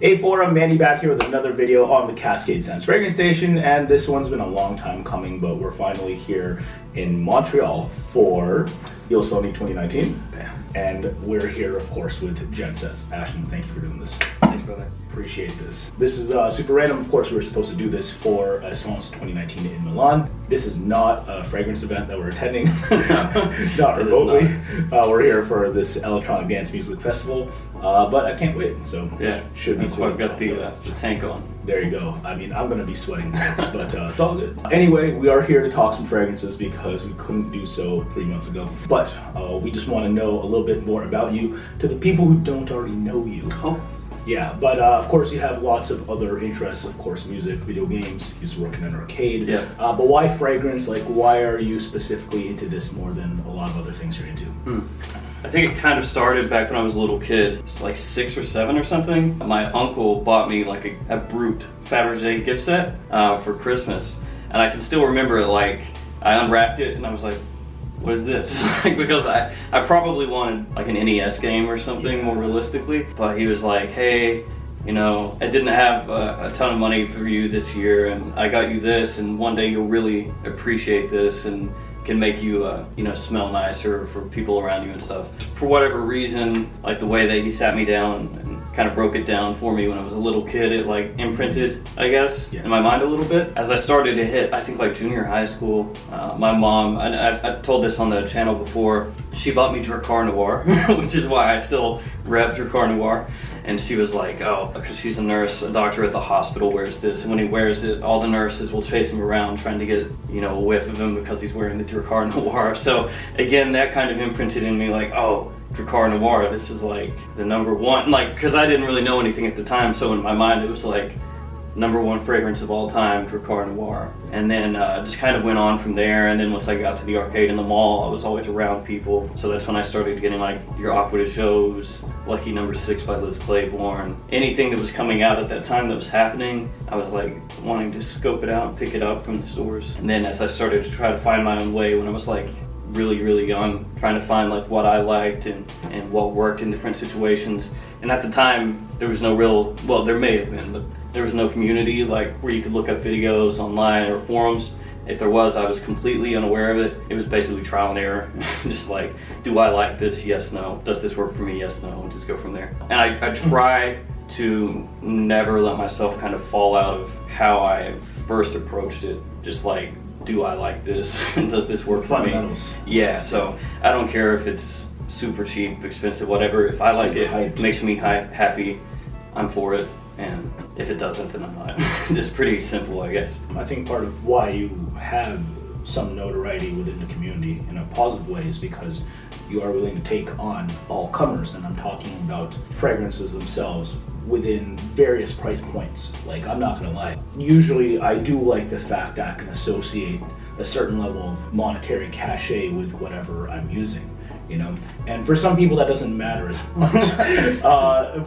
Hey Forum, Manny back here with another video on the CascadeScents Fragrance Station, and this one's been a long time coming, but we're finally here in Montreal for Yosemite 2019. And we're here, of course, with Gents. Ashton, thank you for doing this. Thanks, brother. Appreciate this. This is super random. Of course, we were supposed to do this for CascadeScents 2019 in Milan. This is not a fragrance event that we're attending, not remotely. We're here for this electronic dance music festival, but I can't wait. So yeah, should be that's why I've got the tank on. There you go. I mean, I'm going to be sweating bullets, but it's all good. Anyway, we are here to talk some fragrances because we couldn't do so 3 months ago. But we just want to know a little bit more about you to the people who don't already know you. Oh. Yeah, but of course you have lots of other interests, of course, music, video games, you used to work in an arcade. Yeah. But why fragrance? Like, why are you specifically into this more than a lot of other things you're into? I think it kind of started back when I was a little kid. It's like 6 or 7 or something. My uncle bought me like a Brut Fabergé gift set for Christmas. And I can still remember it, like, I unwrapped it and I was like, what is this? Because I probably wanted like an NES game or something more realistically. But he was like, hey, you know, I didn't have a ton of money for you this year and I got you this, and one day you'll really appreciate this and can make you, you know, smell nicer for people around you and stuff. For whatever reason, like the way that he sat me down and kind of broke it down for me when I was a little kid, it like imprinted, I guess, in my mind a little bit. As I started to hit, I think like junior high school, my mom, I told this on the channel before, she bought me Drakkar Noir, which is why I still rep Drakkar Noir. And she was like, oh, because she's a nurse, a doctor at the hospital wears this, and when he wears it, all the nurses will chase him around trying to get, you know, a whiff of him because he's wearing the Drakkar Noir. So again, that kind of imprinted in me like, oh, Drakkar Noir, this is like the #1, like, because I didn't really know anything at the time, so in my mind it was like #1 fragrance of all time, Drakkar Noir. And then just kind of went on from there, and then once I got to the arcade in the mall, I was always around people, so that's when I started getting like your Aqua de Joe's, Lucky No. 6 by Liz Claiborne. Anything that was coming out at that time that was happening, I was like wanting to scope it out and pick it up from the stores. And then as I started to try to find my own way when I was like really young, trying to find like what I liked and what worked in different situations. And at the time, there was no real, well, there may have been, but there was no community like where you could look up videos online or forums. If there was, I was completely unaware of it. It was basically trial and error. Just like, do I like this? Yes, no. Does this work for me? Yes, no. And just go from there. And I try to never let myself kind of fall out of how I first approached it. Just like, do I like this? Does this work for me? Yeah, so I don't care if it's super cheap, expensive, whatever. If I like it, it makes me happy, I'm for it. And if it doesn't, then I'm not. Just pretty simple, I guess. I think part of why you have some notoriety within the community in a positive way is because you are willing to take on all comers, and I'm talking about fragrances themselves within various price points. Like, I'm not gonna lie, usually I do like the fact that I can associate a certain level of monetary cachet with whatever I'm using, you know? And for some people that doesn't matter as much.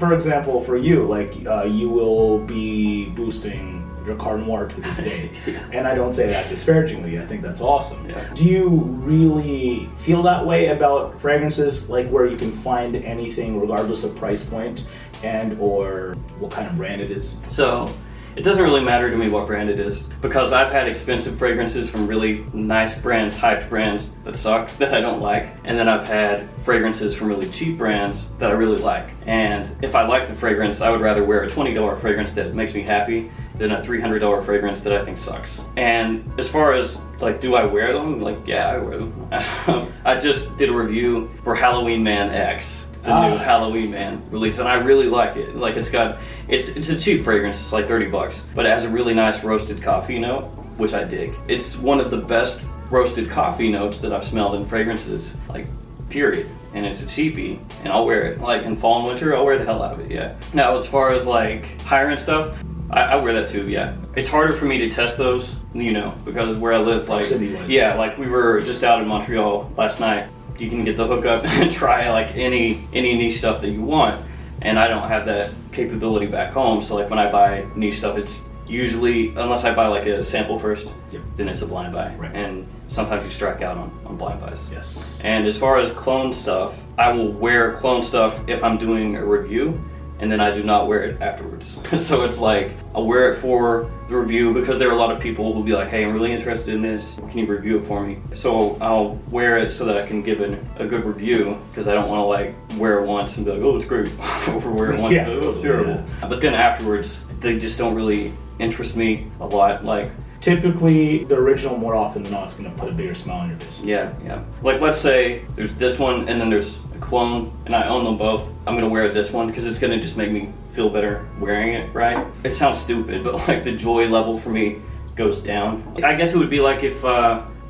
For example, for you, like you will be boosting Drakkar Noir to this day. And I don't say that disparagingly, I think that's awesome. Yeah. Do you really feel that way about fragrances, like where you can find anything regardless of price point and or what kind of brand it is? So it doesn't really matter to me what brand it is, because I've had expensive fragrances from really nice brands, hyped brands that suck, that I don't like. And then I've had fragrances from really cheap brands that I really like. And if I like the fragrance, I would rather wear a $20 fragrance that makes me happy than a $300 fragrance that I think sucks. And as far as like, do I wear them? Like, yeah, I wear them. I just did a review for Halloween Man X, the new Halloween Man release, and I really like it. Like, it's a cheap fragrance, it's like 30 bucks, but it has a really nice roasted coffee note, which I dig. It's one of the best roasted coffee notes that I've smelled in fragrances, like, period. And it's a cheapie, and I'll wear it. Like, in fall and winter, I'll wear the hell out of it, yeah. Now, as far as like higher end stuff, I wear that too, yeah. It's harder for me to test those, you know, because where I live, like, yeah, like we were just out in Montreal last night. You can get the hookup and try like any niche stuff that you want, and I don't have that capability back home. So like when I buy niche stuff, it's usually, unless I buy like a sample first, then it's a blind buy. Right. And sometimes you strike out on blind buys. Yes. And as far as clone stuff, I will wear clone stuff if I'm doing a review and then I do not wear it afterwards. So it's like, I'll wear it for the review because there are a lot of people who'll be like, hey, I'm really interested in this. Can you review it for me? So I'll wear it so that I can give it a good review, because I don't want to like wear it once and be like, oh, it's great. Or wear it once and be like, oh, it's terrible. Yeah. But then afterwards, they just don't really interest me a lot. Like, typically, the original, more often than not, is going to put a bigger smile on your face. Yeah. Like, let's say there's this one and then there's a clone, and I own them both. I'm going to wear this one because it's going to just make me feel better wearing it, right? It sounds stupid, but like the joy level for me goes down. I guess it would be like if,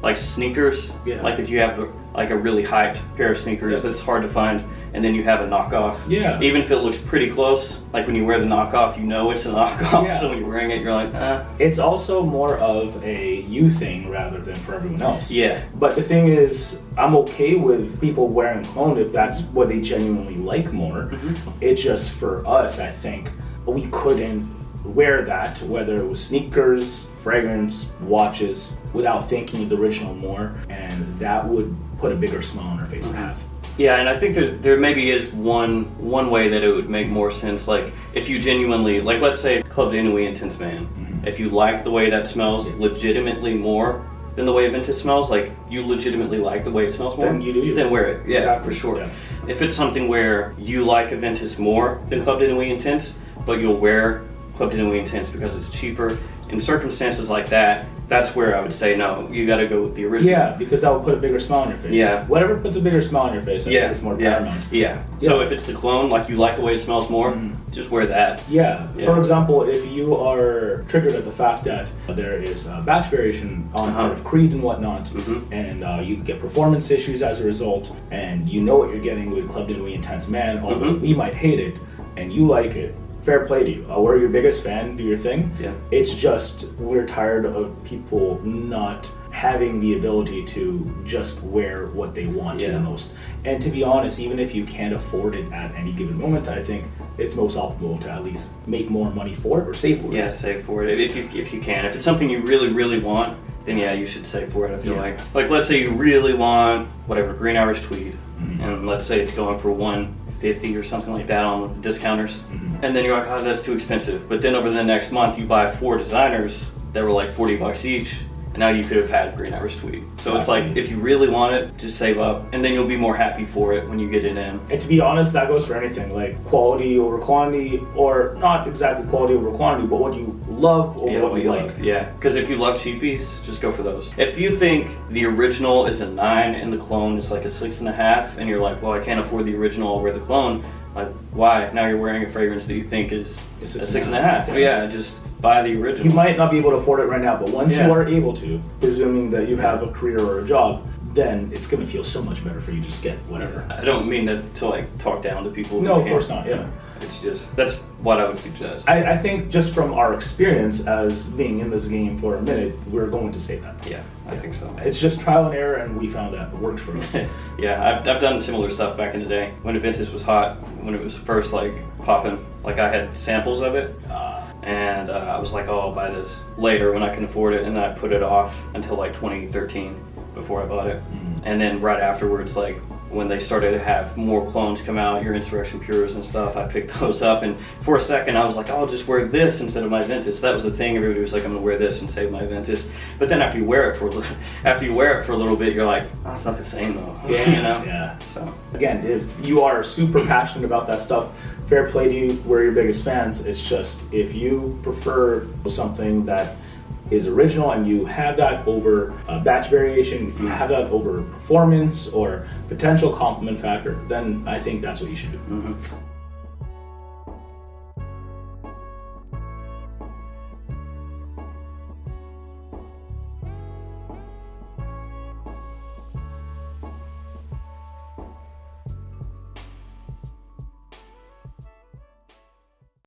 like sneakers, like if you have like a really hyped pair of sneakers that's hard to find, and then you have a knockoff. Yeah. Even if it looks pretty close, like when you wear the knockoff, you know it's a knockoff. Yeah. So when you're wearing it, you're like, It's also more of a you thing rather than for everyone else. Yeah. But the thing is, I'm okay with people wearing cologne if that's what they genuinely like more. It's just for us, I think, we couldn't wear that, whether it was sneakers, fragrance, watches, without thinking of the original more, and that would put a bigger smile on our face to have. Yeah, and I think there maybe is one way that it would make more sense. Like, if you genuinely, like, let's say Club de Nuit Intense Man, if you like the way that smells legitimately more than the way Aventus smells, like you legitimately like the way it smells more, then you do. Then wear it. Yeah, exactly. For sure. Yeah. If it's something where you like Aventus more than Club de Nuit Intense, but you'll wear Club de Nuit Intense because it's cheaper, in circumstances like that, that's where I would say no, you got to go with the original. Yeah, because that will put a bigger smile on your face. Yeah. Whatever puts a bigger smile on your face, I think is more paramount. Yeah. So if it's the clone, like you like the way it smells more, just wear that. Yeah. For example, if you are triggered at the fact that there is a batch variation on part of Creed and whatnot, and you get performance issues as a result, and you know what you're getting with Club de Nuit Intense Man, although we might hate it, and you like it, fair play to you. We're your biggest fan, do your thing. Yeah. It's just, we're tired of people not having the ability to just wear what they want to the most. And to be honest, even if you can't afford it at any given moment, I think it's most optimal to at least make more money for it or save for it. Yeah, save for it if you can. If it's something you really, really want, then yeah, you should save for it, I feel like. Like, let's say you really want, whatever, Green Irish Tweed, and let's say it's going for $150 or something like that on the discounters, and then you're like, oh, that's too expensive. But then over the next month, you buy 4 designers that were like $40 each, and now you could have had Green Irish Tweed. So it's like, if you really want it, just save up, and then you'll be more happy for it when you get it in. And to be honest, that goes for anything, like quality over quantity, or not exactly quality over quantity, but what you love over what you like. Yeah, because if you love cheapies, just go for those. If you think the original is a 9 and the clone is like a 6.5, and you're like, well, I can't afford the original, I'll wear the clone. Like, why? Now you're wearing a fragrance that you think is a 6.5. Yeah, just buy the original. You might not be able to afford it right now, but once you are able to, presuming that you have a career or a job, then it's going to feel so much better for you to just get whatever. I don't mean that to like talk down to people. No, of course not. Yeah. It's just, that's what I would suggest. I think just from our experience as being in this game for a minute, we're going to say that. Yeah, I think so. It's just trial and error, and we found that it worked for us. Yeah, I've done similar stuff back in the day. When Aventus was hot, when it was first like popping, like I had samples of it. And I was like, oh, I'll buy this later when I can afford it. And then I put it off until like 2013 before I bought it. And then right afterwards, like when they started to have more clones come out, your Insurrection Pures and stuff, I picked those up. And for a second, I was like, oh, I'll just wear this instead of my Aventus. That was the thing. Everybody was like, I'm gonna wear this and save my Aventus. But then after you wear it for a little bit, you're like, oh, it's not the same though. Yeah, you know? Yeah. So again, if you are super passionate about that stuff, fair play to you. We're your biggest fans. It's just, if you prefer something that is original and you have that over batch variation, if you have that over performance or potential compliment factor, then I think that's what you should do.